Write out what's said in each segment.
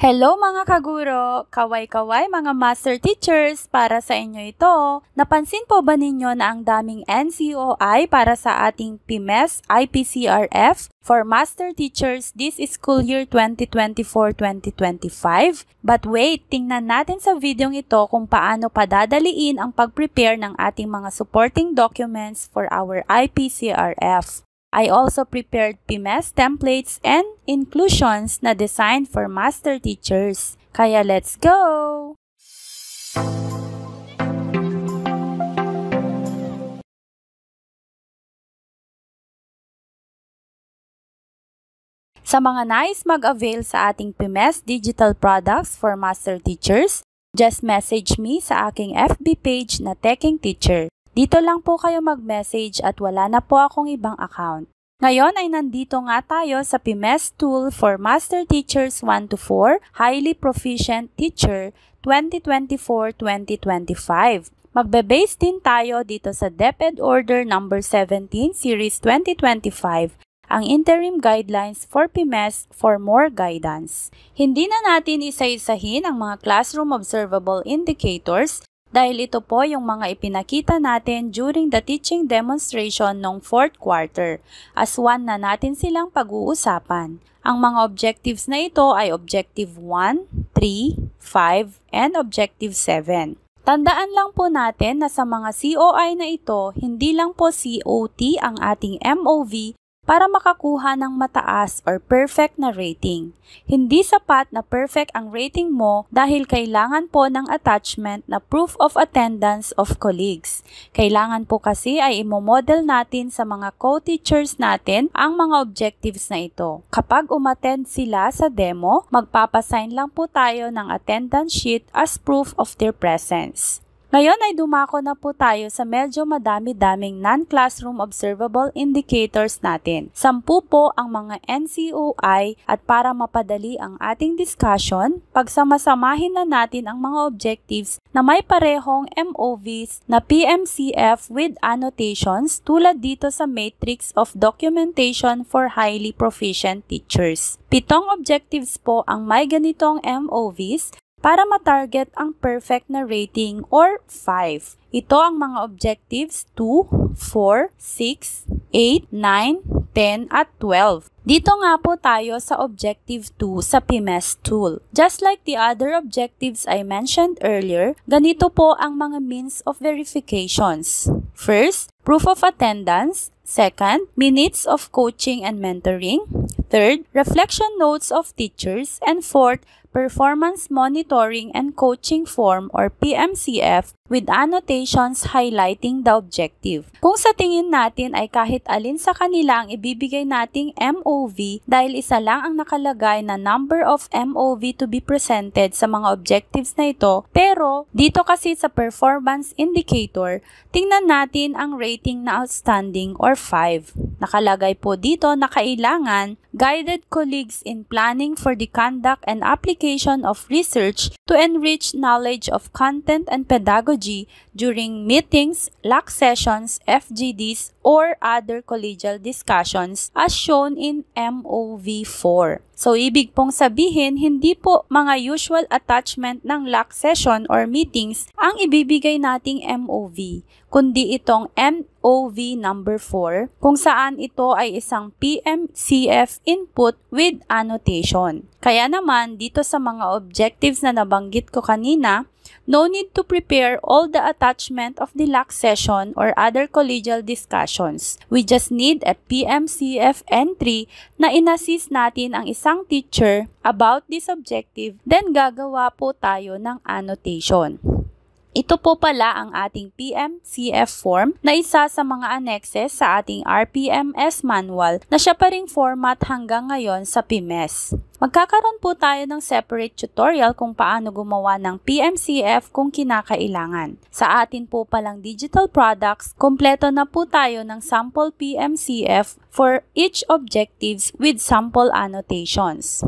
Hello mga kaguro! Kaway-kaway mga master teachers! Para sa inyo ito, napansin po ba ninyo na ang daming NCOI para sa ating PMES IPCRF for master teachers this school year 2024-2025? But wait, tingnan natin sa videong ito kung paano padadaliin ang pag-prepare ng ating mga supporting documents for our IPCRF. I also prepared PMES templates and inclusions na designed for master teachers. Kaya let's go! Sa mga nais mag-avail sa ating PMES digital products for master teachers, just message me sa aking FB page na Teching Teacher. Dito lang po kayo mag-message at wala na po akong ibang account. Ngayon ay nandito nga tayo sa PMES Tool for Master Teachers 1-4 Highly Proficient Teacher 2024-2025. Magbe-base din tayo dito sa DepEd Order No. 17 Series 2025, ang Interim Guidelines for PMES for more guidance. Hindi na natin isa-isahin ang mga classroom observable indicators dahil ito po yung mga ipinakita natin during the teaching demonstration noong 4th quarter. As one na natin silang pag-uusapan. Ang mga objectives na ito ay Objective 1, 3, 5, and Objective 7. Tandaan lang po natin na sa mga COI na ito, hindi lang po COT ang ating MOV para makakuha ng mataas or perfect na rating. Hindi sapat na perfect ang rating mo dahil kailangan po ng attachment na proof of attendance of colleagues. Kailangan po kasi ay imomodel natin sa mga co-teachers natin ang mga objectives na ito. Kapag umattend sila sa demo, magpapasign lang po tayo ng attendance sheet as proof of their presence. Ngayon ay dumako na po tayo sa medyo madami-daming non-classroom observable indicators natin. 10 po ang mga NCOI at para mapadali ang ating discussion, pagsamasamahin na natin ang mga objectives na may parehong MOVs na PMCF with annotations tulad dito sa Matrix of Documentation for Highly Proficient Teachers. 7 objectives po ang may ganitong MOVs para ma-target ang perfect na rating or 5. Ito ang mga objectives 2, 4, 6, 8, 9, 10, at 12. Dito nga po tayo sa Objective 2 sa PMES tool. Just like the other objectives I mentioned earlier, ganito po ang mga means of verifications. First, proof of attendance. Second, minutes of coaching and mentoring. Third, reflection notes of teachers. And fourth, performance monitoring and coaching form or PMCF with annotations highlighting the objective. Kung sa tingin natin ay kahit alin sa kanila ang ibibigay nating MOV dahil isa lang ang nakalagay na number of MOV to be presented sa mga objectives na ito, pero dito kasi sa performance indicator, tingnan natin ang rating na outstanding or 5. Nakalagay po dito na kailangan guided colleagues in planning for the conduct and application of research to enrich knowledge of content and pedagogy during meetings, LAC sessions, FGDs, or other collegial discussions as shown in MOV4. So, ibig pong sabihin, hindi po mga usual attachment ng LAC session or meetings ang ibibigay nating MOV, kundi itong MOV number 4, kung saan ito ay isang PMCF input with annotation. Kaya naman, dito sa mga objectives na nabanggit ko kanina, no need to prepare all the attachment of the LAC session or other collegial discussions. We just need a PMCF entry na inassist natin ang isang teacher about this objective, then gagawa po tayo ng annotation. Ito po pala ang ating PMCF form na isa sa mga annexes sa ating RPMS manual na siya pa ring format hanggang ngayon sa PMES. Magkakaroon po tayo ng separate tutorial kung paano gumawa ng PMCF kung kinakailangan. Sa atin po palang digital products, kompleto na po tayo ng sample PMCF for each objectives with sample annotations.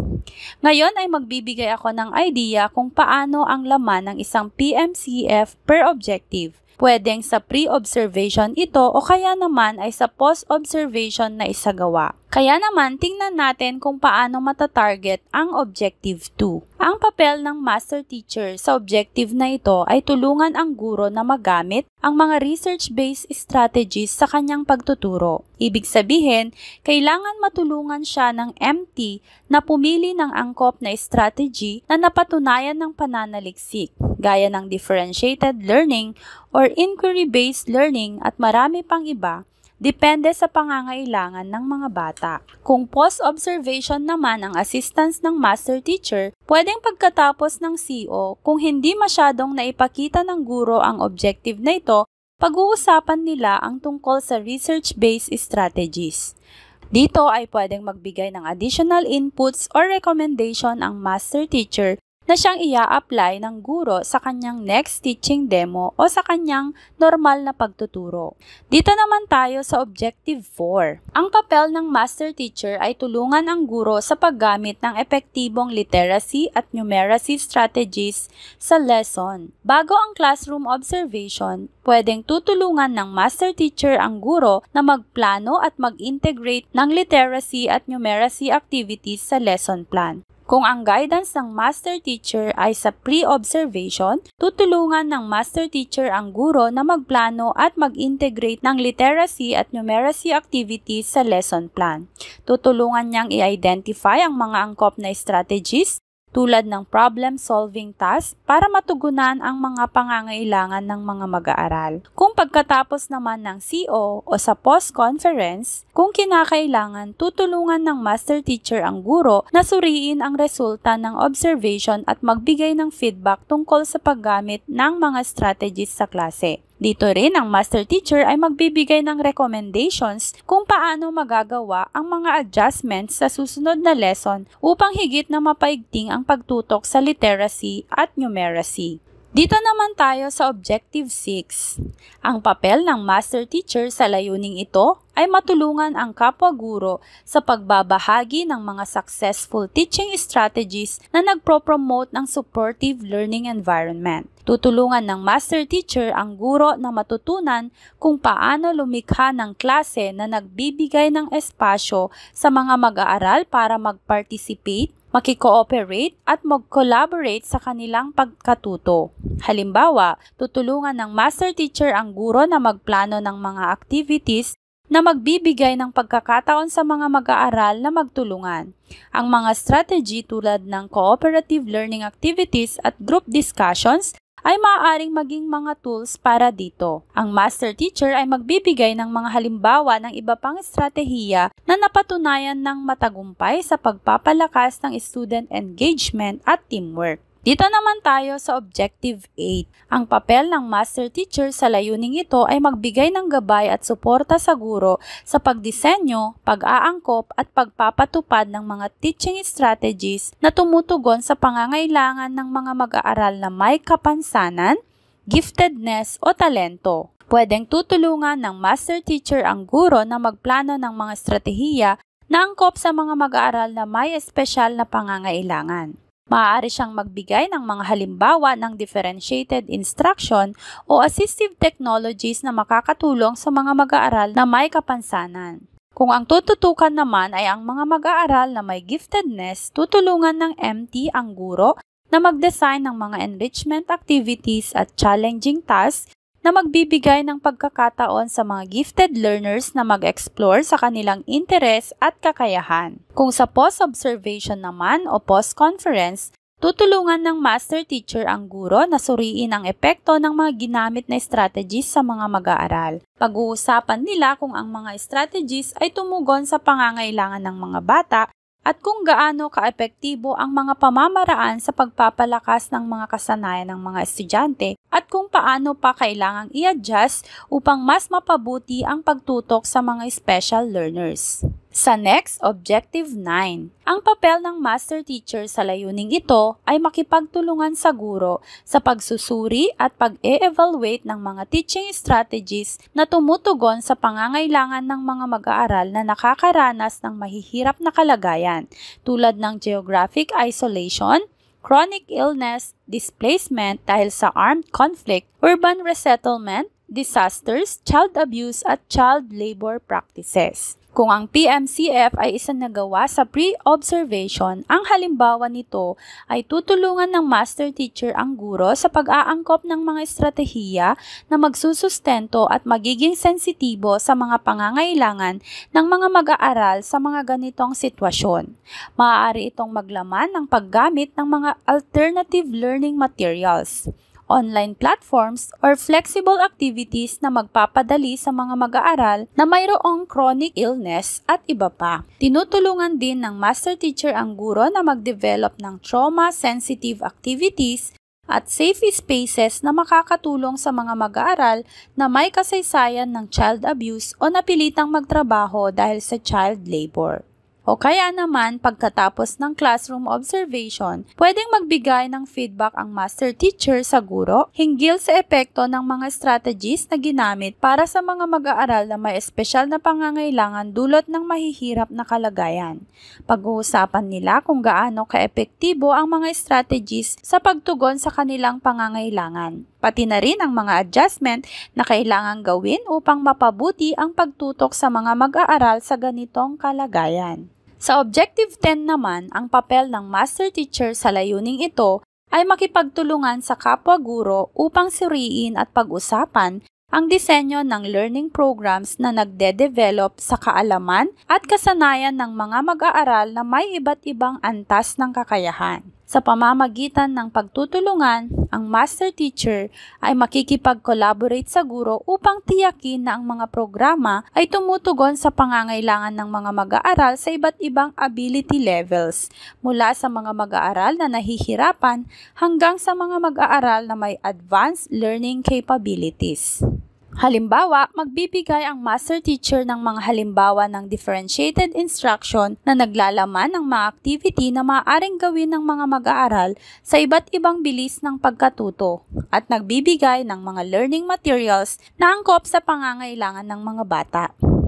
Ngayon ay magbibigay ako ng idea kung paano ang laman ng isang PMCF per objective. Pwedeng sa pre-observation ito o kaya naman ay sa post-observation na isagawa. Kaya naman, tingnan natin kung paano matatarget ang Objective 2. Ang papel ng Master Teacher sa objective na ito ay tulungan ang guro na magamit ang mga research-based strategies sa kanyang pagtuturo. Ibig sabihin, kailangan matulungan siya ng MT na pumili ng angkop na strategy na napatunayan ng pananaliksik, gaya ng differentiated learning or inquiry-based learning at marami pang iba. Depende sa pangangailangan ng mga bata. Kung post-observation naman ang assistance ng Master Teacher, pwedeng pagkatapos ng CO, kung hindi masyadong naipakita ng guro ang objective na ito, pag-uusapan nila ang tungkol sa research-based strategies. Dito ay pwedeng magbigay ng additional inputs or recommendation ang Master Teacher na siyang ia-apply ng guro sa kanyang next teaching demo o sa kanyang normal na pagtuturo. Dito naman tayo sa Objective 4. Ang papel ng Master Teacher ay tulungan ang guro sa paggamit ng epektibong literacy at numeracy strategies sa lesson. Bago ang classroom observation, pwedeng tutulungan ng Master Teacher ang guro na magplano at mag-integrate ng literacy at numeracy activities sa lesson plan. Kung ang guidance ng Master Teacher ay sa pre-observation, tutulungan ng Master Teacher ang guro na magplano at mag-integrate ng literacy at numeracy activities sa lesson plan. Tutulungan niyang i-identify ang mga angkop na strategies tulad ng problem-solving task para matugunan ang mga pangangailangan ng mga mag-aaral. Kung pagkatapos naman ng CO o sa post-conference, kung kinakailangan, tutulungan ng Master Teacher ang guro na suriin ang resulta ng observation at magbigay ng feedback tungkol sa paggamit ng mga strategies sa klase. Dito rin ang Master Teacher ay magbibigay ng recommendations kung paano magagawa ang mga adjustments sa susunod na lesson upang higit na mapaigting ang pagtutok sa literacy at numeracy. Dito naman tayo sa Objective 6. Ang papel ng Master Teacher sa layuning ito ay matulungan ang kapwa-guro sa pagbabahagi ng mga successful teaching strategies na nagpro-promote ng supportive learning environment. Tutulungan ng Master Teacher ang guro na matutunan kung paano lumikha ng klase na nagbibigay ng espasyo sa mga mag-aaral para mag-participate, makikooperate at mag-collaborate sa kanilang pagkatuto. Halimbawa, tutulungan ng Master Teacher ang guro na magplano ng mga activities na magbibigay ng pagkakataon sa mga mag-aaral na magtulungan. Ang mga strategy tulad ng cooperative learning activities at group discussions ay maaaring maging mga tools para dito. Ang Master Teacher ay magbibigay ng mga halimbawa ng iba pang estratehiya na napatunayan ng matagumpay sa pagpapalakas ng student engagement at teamwork. Dito naman tayo sa Objective 8. Ang papel ng Master Teacher sa layuning ito ay magbigay ng gabay at suporta sa guro sa pagdisenyo, pag-aangkop at pagpapatupad ng mga teaching strategies na tumutugon sa pangangailangan ng mga mag-aaral na may kapansanan, giftedness o talento. Pwedeng tutulungan ng Master Teacher ang guro na magplano ng mga estratehiya na angkop sa mga mag-aaral na may espesyal na pangangailangan. Maaari siyang magbigay ng mga halimbawa ng differentiated instruction o assistive technologies na makakatulong sa mga mag-aaral na may kapansanan. Kung ang tututukan naman ay ang mga mag-aaral na may giftedness, tutulungan ng MT ang guro na mag-design ng mga enrichment activities at challenging tasks na magbibigay ng pagkakataon sa mga gifted learners na mag-explore sa kanilang interes at kakayahan. Kung sa post-observation naman o post-conference, tutulungan ng Master Teacher ang guro na suriin ang epekto ng mga ginamit na strategies sa mga mag-aaral. Pag-uusapan nila kung ang mga strategies ay tumugon sa pangangailangan ng mga bata at kung gaano kaepektibo ang mga pamamaraan sa pagpapalakas ng mga kasanayan ng mga estudyante at kung paano pa kailangang i-adjust upang mas mapabuti ang pagtutok sa mga special learners. Sa next, Objective 9. Ang papel ng Master Teacher sa layuning ito ay makipagtulungan sa guro sa pagsusuri at pag-e-evaluate ng mga teaching strategies na tumutugon sa pangangailangan ng mga mag-aaral na nakakaranas ng mahihirap na kalagayan tulad ng geographic isolation, chronic illness, displacement dahil sa armed conflict, urban resettlement, disasters, child abuse at child labor practices. Kung ang PMCF ay isang nagawa sa pre-observation, ang halimbawa nito ay tutulungan ng master teacher ang guro sa pag-aangkop ng mga estratehiya na magsusustento at magiging sensitibo sa mga pangangailangan ng mga mag-aaral sa mga ganitong sitwasyon. Maaari itong maglaman ng paggamit ng mga alternative learning materials, online platforms, or flexible activities na magpapadali sa mga mag-aaral na mayroong chronic illness at iba pa. Tinutulungan din ng master teacher ang guro na mag-develop ng trauma-sensitive activities at safe spaces na makakatulong sa mga mag-aaral na may kasaysayan ng child abuse o napilitang magtrabaho dahil sa child labor. O kaya naman, pagkatapos ng classroom observation, pwedeng magbigay ng feedback ang master teacher sa guro hinggil sa epekto ng mga strategies na ginamit para sa mga mag-aaral na may espesyal na pangangailangan dulot ng mahihirap na kalagayan. Pag-uusapan nila kung gaano kaepektibo ang mga strategies sa pagtugon sa kanilang pangangailangan. Pati na rin ang mga adjustment na kailangang gawin upang mapabuti ang pagtutok sa mga mag-aaral sa ganitong kalagayan. Sa Objective 10 naman, ang papel ng master teacher sa layuning ito ay makipagtulungan sa kapwa guro upang suriin at pag-usapan ang disenyo ng learning programs na nagde-develop sa kaalaman at kasanayan ng mga mag-aaral na may iba't ibang antas ng kakayahan. Sa pamamagitan ng pagtutulungan, ang master teacher ay makikipag-collaborate sa guro upang tiyakin na ang mga programa ay tumutugon sa pangangailangan ng mga mag-aaral sa iba't ibang ability levels, mula sa mga mag-aaral na nahihirapan hanggang sa mga mag-aaral na may advanced learning capabilities. Halimbawa, magbibigay ang master teacher ng mga halimbawa ng differentiated instruction na naglalaman ng mga activity na maaaring gawin ng mga mag-aaral sa iba't ibang bilis ng pagkatuto at nagbibigay ng mga learning materials na angkop sa pangangailangan ng mga bata.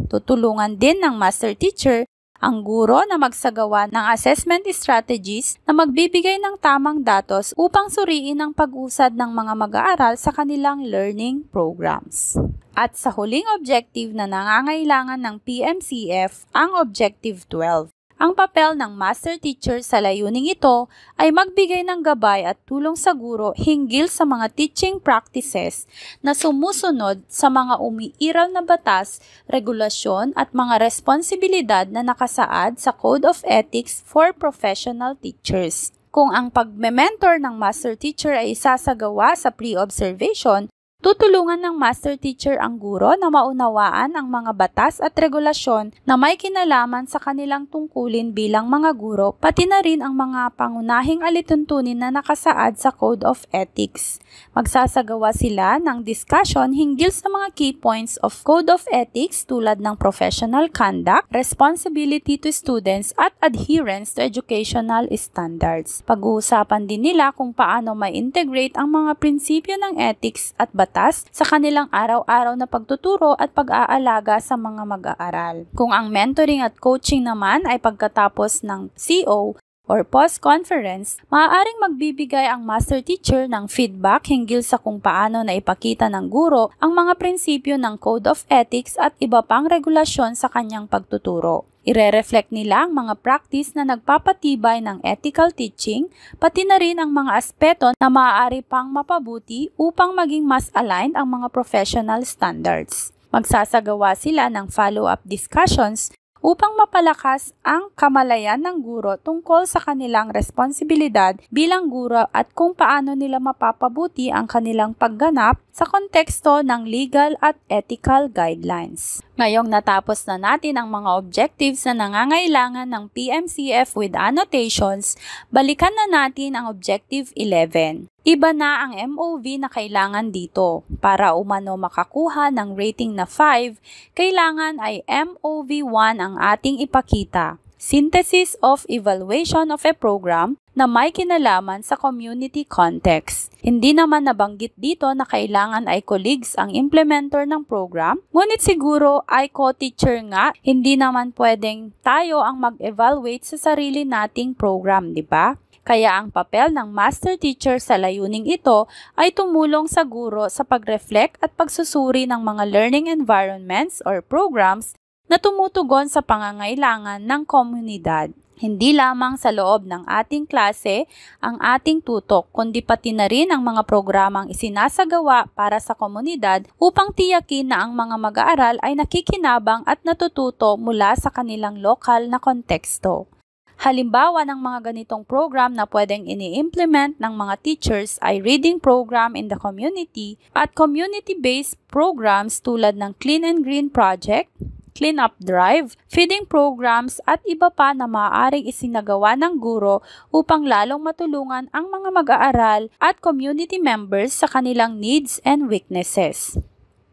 Tutulungan din ng master teacher ang guro na magsagawa ng assessment strategies na magbibigay ng tamang datos upang suriin ang pag-usad ng mga mag-aaral sa kanilang learning programs. At sa huling objective na nangangailangan ng PMCF, ang Objective 12. Ang papel ng master teacher sa layuning ito ay magbigay ng gabay at tulong sa guro hinggil sa mga teaching practices na sumusunod sa mga umiiral na batas, regulasyon at mga responsibilidad na nakasaad sa Code of Ethics for Professional Teachers. Kung ang pagme-mentor ng master teacher ay isasagawa sa pre-observation, tutulungan ng master teacher ang guro na maunawaan ang mga batas at regulasyon na may kinalaman sa kanilang tungkulin bilang mga guro, pati na rin ang mga pangunahing alituntunin na nakasaad sa Code of Ethics. Magsasagawa sila ng discussion hinggil sa mga key points of Code of Ethics tulad ng professional conduct, responsibility to students at adherence to educational standards. Pag-uusapan din nila kung paano ma-integrate ang mga prinsipyo ng ethics at batas sa kanilang araw-araw na pagtuturo at pag-aalaga sa mga mag-aaral. Kung ang mentoring at coaching naman ay pagkatapos ng CO or post-conference, maaaring magbibigay ang master teacher ng feedback hinggil sa kung paano na ipakita ng guro ang mga prinsipyo ng Code of Ethics at iba pang regulasyon sa kanyang pagtuturo. Ire-reflect nila ang mga practice na nagpapatibay ng ethical teaching, pati na rin ang mga aspeto na maaari pang mapabuti upang maging mas aligned ang mga professional standards. Magsasagawa sila ng follow-up discussions upang mapalakas ang kamalayan ng guro tungkol sa kanilang responsibilidad bilang guro at kung paano nila mapapabuti ang kanilang pagganap sa konteksto ng legal at ethical guidelines. Ngayong natapos na natin ang mga objectives na nangangailangan ng PMCF with annotations, balikan na natin ang Objective 11. Iba na ang MOV na kailangan dito. Para umano makakuha ng rating na 5, kailangan ay MOV1 ang ating ipakita. Synthesis of evaluation of a program na may kinalaman sa community context. Hindi naman nabanggit dito na kailangan ay colleagues ang implementer ng program, ngunit siguro ay co-teacher nga, hindi naman pwedeng tayo ang mag-evaluate sa sarili nating program, di ba? Kaya ang papel ng master teacher sa layuning ito ay tumulong sa guro sa pag-reflect at pagsusuri ng mga learning environments or programs na tumutugon sa pangangailangan ng komunidad. Hindi lamang sa loob ng ating klase ang ating tutok, kundi pati na rin ang mga programang isinasagawa para sa komunidad upang tiyakin na ang mga mag-aaral ay nakikinabang at natututo mula sa kanilang lokal na konteksto. Halimbawa ng mga ganitong program na pwedeng ini-implement ng mga teachers ay reading program in the community at community-based programs tulad ng Clean and Green Project, Clean Up Drive, feeding programs at iba pa na maaaring isinagawa ng guro upang lalong matulungan ang mga mag-aaral at community members sa kanilang needs and weaknesses.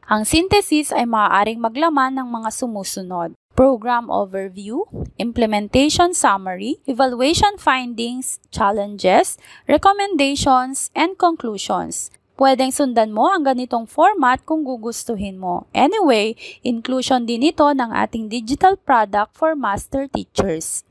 Ang synthesis ay maaaring maglaman ng mga sumusunod: Program Overview, Implementation Summary, Evaluation Findings, Challenges, Recommendations, and Conclusions. Pwedeng sundan mo ang ganitong format kung gugustuhin mo. Anyway, inclusion din ito ng ating digital product for master teachers.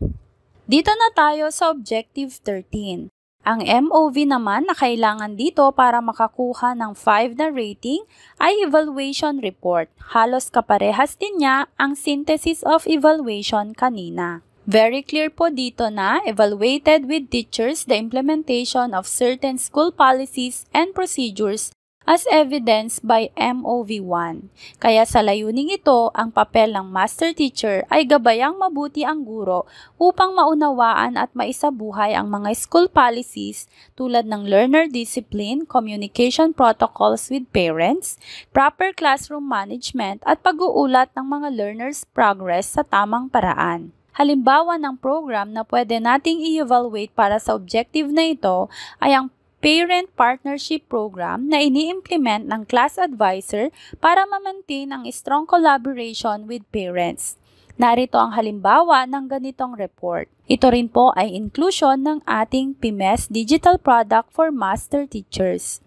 Dito na tayo sa Objective 13. Ang MOV naman na kailangan dito para makakuha ng 5 na rating ay Evaluation Report. Halos kaparehas din niya ang Synthesis of Evaluation kanina. Very clear po dito na evaluated with teachers the implementation of certain school policies and procedures as evidenced by MOV1. Kaya sa layuning ito, ang papel ng master teacher ay gabayang mabuti ang guro upang maunawaan at maisabuhay ang mga school policies tulad ng learner discipline, communication protocols with parents, proper classroom management at pag-uulat ng mga learners' progress sa tamang paraan. Halimbawa ng program na pwede nating i-evaluate para sa objective na ito ay ang Parent Partnership Program na ini-implement ng class advisor para ma-maintain ang strong collaboration with parents. Narito ang halimbawa ng ganitong report. Ito rin po ay inclusion ng ating PMES Digital Product for Master Teachers.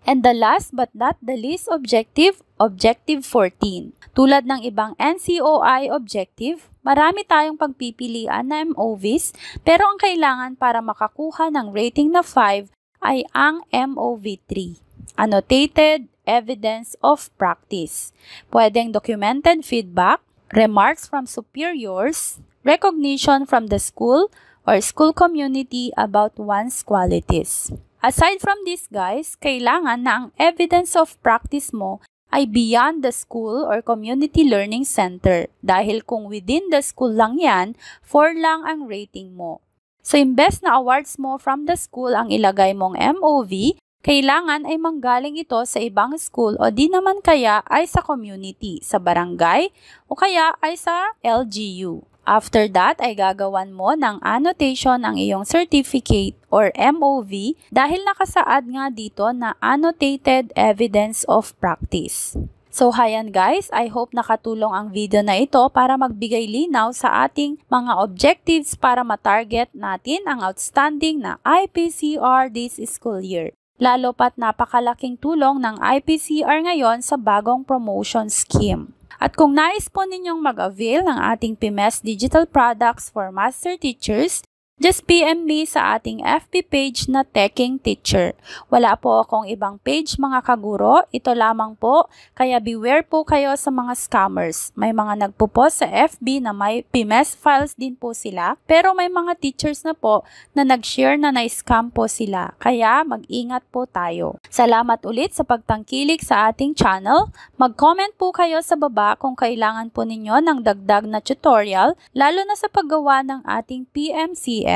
And the last but not the least objective, Objective 14. Tulad ng ibang NCOI objective, marami tayong pagpipilian na MOVs, pero ang kailangan para makakuha ng rating na 5 ay ang MOV3, Annotated Evidence of Practice. Pwedeng documented feedback, remarks from superiors, recognition from the school or school community about one's qualities. Aside from this guys, kailangan na ang evidence of practice mo ay beyond the school or community learning center dahil kung within the school lang yan, 4 lang ang rating mo. So imbes na awards mo from the school ang ilagay mong MOV, kailangan ay manggaling ito sa ibang school o di naman kaya ay sa community, sa barangay o kaya ay sa LGU. After that ay gagawan mo ng annotation ang iyong certificate or MOV dahil nakasaad nga dito na Annotated Evidence of Practice. So hayan guys, I hope nakatulong ang video na ito para magbigay linaw sa ating mga objectives para matarget natin ang outstanding na IPCR this school year. Lalo pat napakalaking tulong ng IPCR ngayon sa bagong promotion scheme. At kung nais po ninyong mag-avail ng ating PMES Digital Products for Master Teachers, just PM me sa ating FB page na Teching Teacher. Wala po akong ibang page mga kaguro, ito lamang po, kaya beware po kayo sa mga scammers. May mga nagpo-post sa FB na may PMES files din po sila, pero may mga teachers na po na nag-share na na-scam po sila, kaya mag-ingat po tayo. Salamat ulit sa pagtangkilik sa ating channel. Mag-comment po kayo sa baba kung kailangan po ninyo ng dagdag na tutorial, lalo na sa paggawa ng ating PMCF.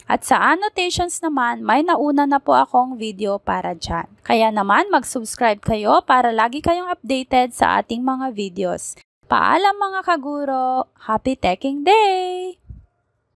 At sa annotations naman, may nauna na po akong video para dyan. Kaya naman mag-subscribe kayo para lagi kayong updated sa ating mga videos. Paalam mga kaguro! Happy Teching Day!